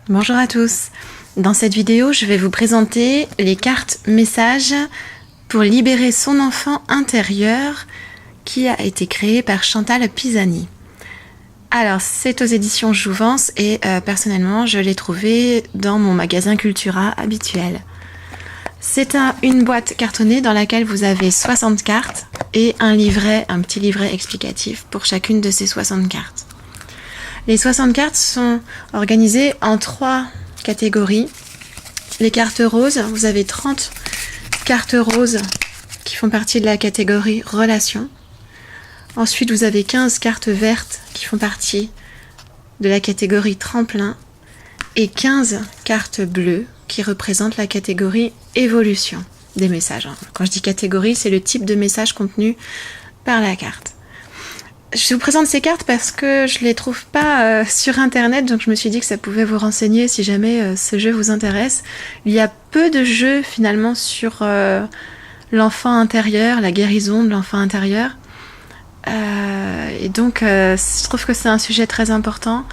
Bonjour à tous. Dans cette vidéo, je vais vous présenter les cartes messages pour libérer son enfant intérieur qui a été créé par Chantal Pisani. Alors, c'est aux éditions Jouvence et personnellement, je l'ai trouvé dans mon magasin Cultura habituel. C'est une boîte cartonnée dans laquelle vous avez 60 cartes et un petit livret explicatif pour chacune de ces 60 cartes. Les 60 cartes sont organisées en 3 catégories. Les cartes roses, vous avez 30 cartes roses qui font partie de la catégorie relations. Ensuite, vous avez 15 cartes vertes qui font partie de la catégorie tremplin et 15 cartes bleues qui représentent la catégorie évolution des messages. Quand je dis catégorie, c'est le type de message contenu par la carte. Je vous présente ces cartes parce que je les trouve pas sur internet, donc je me suis dit que ça pouvait vous renseigner si jamais ce jeu vous intéresse. Il y a peu de jeux finalement sur l'enfant intérieur, la guérison de l'enfant intérieur. Et donc je trouve que c'est un sujet très important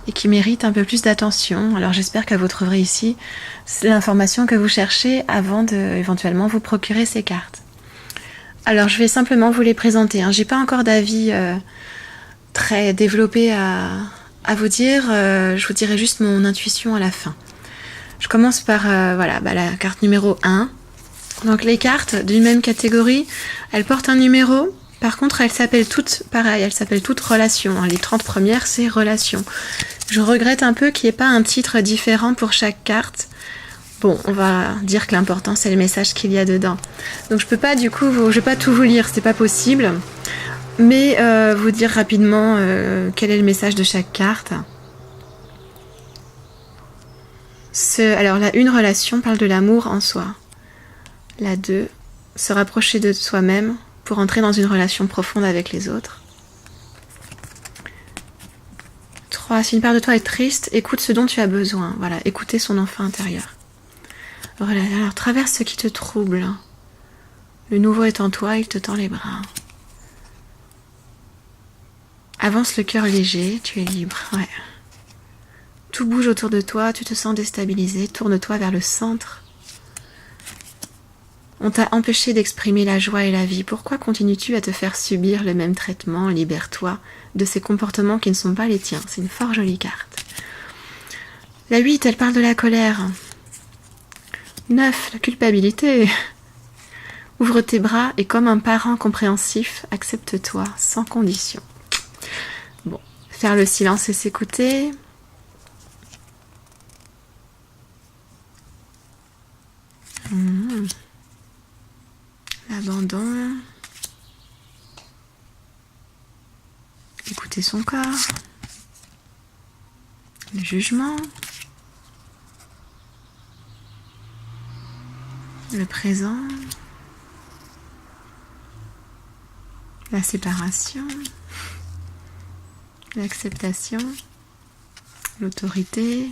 et qui mérite un peu plus d'attention. Alors j'espère que vous trouverez ici l'information que vous cherchez avant de éventuellement vous procurer ces cartes. Alors je vais simplement vous les présenter. J'ai pas encore d'avis très développé à vous dire. Je vous dirai juste mon intuition à la fin. Je commence par la carte numéro 1. Donc les cartes d'une même catégorie, elles portent un numéro. Par contre, elles s'appellent toutes pareil, elles s'appellent toutes relations. Les 30 premières, c'est relations. Je regrette un peu qu'il n'y ait pas un titre différent pour chaque carte. Bon, on va dire que l'important, c'est le message qu'il y a dedans. Donc je peux pas je vais pas tout vous lire, c'est pas possible. Mais vous dire rapidement quel est le message de chaque carte. Alors la 1 relation parle de l'amour en soi. La 2, se rapprocher de soi-même pour entrer dans une relation profonde avec les autres. 3, si une part de toi est triste, écoute ce dont tu as besoin. Voilà, écouter son enfant intérieur. Alors traverse ce qui te trouble. Le nouveau est en toi, il te tend les bras. Avance le cœur léger, tu es libre. Ouais. Tout bouge autour de toi, tu te sens déstabilisé, tourne-toi vers le centre. On t'a empêché d'exprimer la joie et la vie. Pourquoi continues-tu à te faire subir le même traitement? Libère-toi de ces comportements qui ne sont pas les tiens. C'est une fort jolie carte. La 8, elle parle de la colère. 9, la culpabilité. Ouvre tes bras et comme un parent compréhensif, accepte-toi sans condition. Bon, faire le silence et s'écouter. L'abandon. Écouter son corps. Le jugement. Le présent. La séparation. L'acceptation. L'autorité.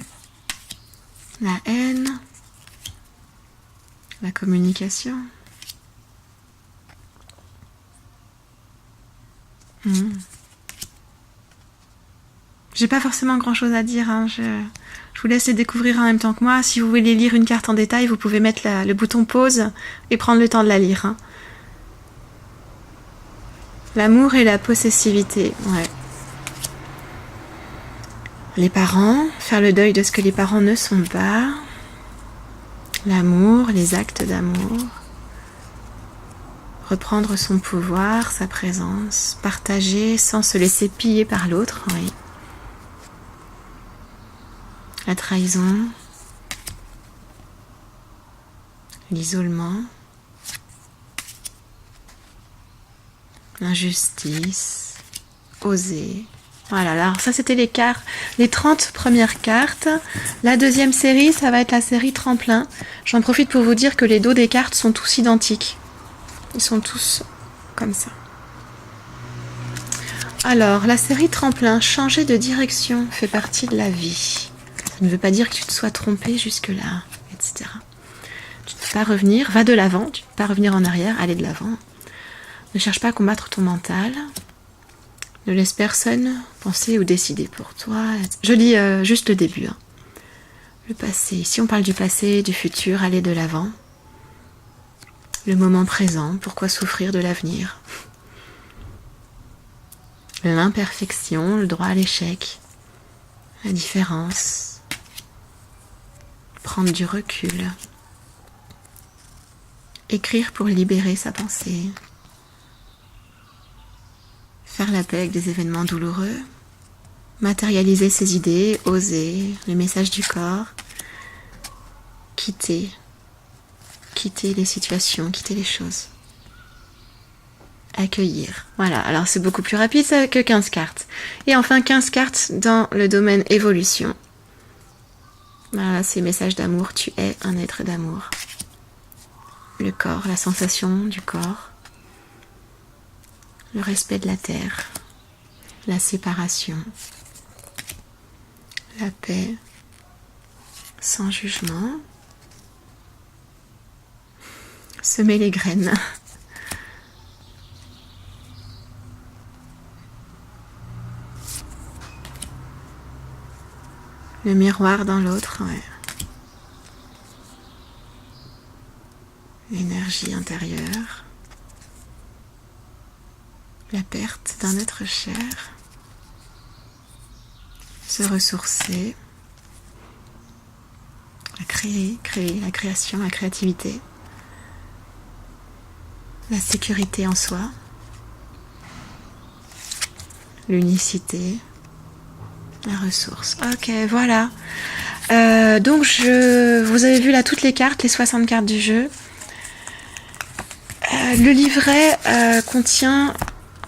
La haine. La communication. J'ai pas forcément grand chose à dire. Je vous laisse les découvrir en même temps que moi. Si vous voulez lire une carte en détail, vous pouvez mettre le bouton pause et prendre le temps de la lire. L'amour et la possessivité. Ouais. Les parents, faire le deuil de ce que les parents ne sont pas. L'amour, les actes d'amour. Reprendre son pouvoir, sa présence, partager sans se laisser piller par l'autre, oui. La trahison, l'isolement, l'injustice, oser. Voilà, alors ça c'était les 30 premières cartes. La deuxième série, ça va être la série tremplin. J'en profite pour vous dire que les dos des cartes sont tous identiques. Ils sont tous comme ça. Alors, la série tremplin, changer de direction fait partie de la vie. Ça ne veut pas dire que tu te sois trompé jusque-là, etc. Tu ne peux pas revenir, va de l'avant, tu ne peux pas revenir en arrière, aller de l'avant. Ne cherche pas à combattre ton mental. Ne laisse personne penser ou décider pour toi. Je lis juste le début. Le passé. Ici, on parle du passé, du futur, aller de l'avant. Le moment présent, pourquoi souffrir de l'avenir? L'imperfection, le droit à l'échec, la différence, prendre du recul, écrire pour libérer sa pensée, faire la paix avec des événements douloureux, matérialiser ses idées, oser, les messages du corps, quitter les situations, quitter les choses. Accueillir. Voilà, alors c'est beaucoup plus rapide ça, que 15 cartes. Et enfin 15 cartes dans le domaine évolution. Voilà, c'est message d'amour, tu es un être d'amour. Le corps, la sensation du corps. Le respect de la terre. La séparation. La paix. Sans jugement. Semer les graines. Le miroir dans l'autre, ouais. L'énergie intérieure. La perte d'un être cher. Se ressourcer. Créer, la création, la créativité. La sécurité en soi. L'unicité. La ressource. Ok, voilà. Donc, vous avez vu là toutes les cartes, les 60 cartes du jeu. Le livret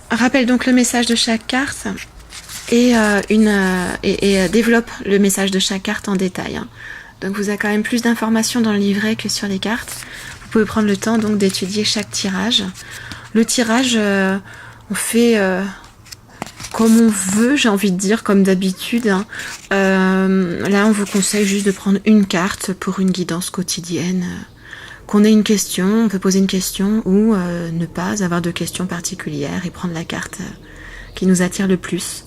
rappelle donc le message de chaque carte et développe le message de chaque carte en détail. Hein. Donc, vous avez quand même plus d'informations dans le livret que sur les cartes. Vous pouvez prendre le temps donc d'étudier chaque tirage. Le tirage, on fait comme on veut, j'ai envie de dire, comme d'habitude. Hein. Là, on vous conseille juste de prendre une carte pour une guidance quotidienne. Qu'on ait une question, on peut poser une question ou ne pas avoir de questions particulières et prendre la carte qui nous attire le plus.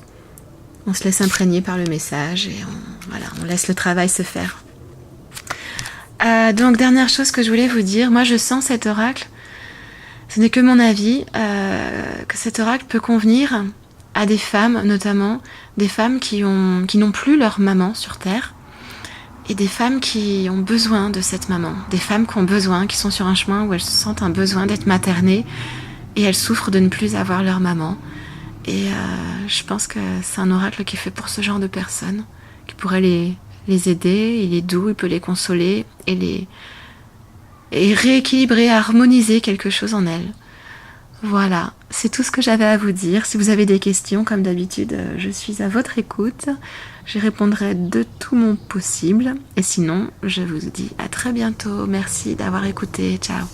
On se laisse imprégner par le message et on laisse le travail se faire. Donc, dernière chose que je voulais vous dire, moi je sens cet oracle, ce n'est que mon avis, que cet oracle peut convenir à des femmes, notamment des femmes qui n'ont plus leur maman sur Terre, et des femmes qui ont besoin de cette maman, des femmes qui ont besoin, qui sont sur un chemin où elles sentent un besoin d'être maternées, et elles souffrent de ne plus avoir leur maman. Et je pense que c'est un oracle qui est fait pour ce genre de personnes, qui pourrait les aider, il est doux, il peut les consoler, et rééquilibrer, harmoniser quelque chose en elles. Voilà, c'est tout ce que j'avais à vous dire. Si vous avez des questions, comme d'habitude, je suis à votre écoute. Je répondrai de tout mon possible. Et sinon, je vous dis à très bientôt. Merci d'avoir écouté. Ciao.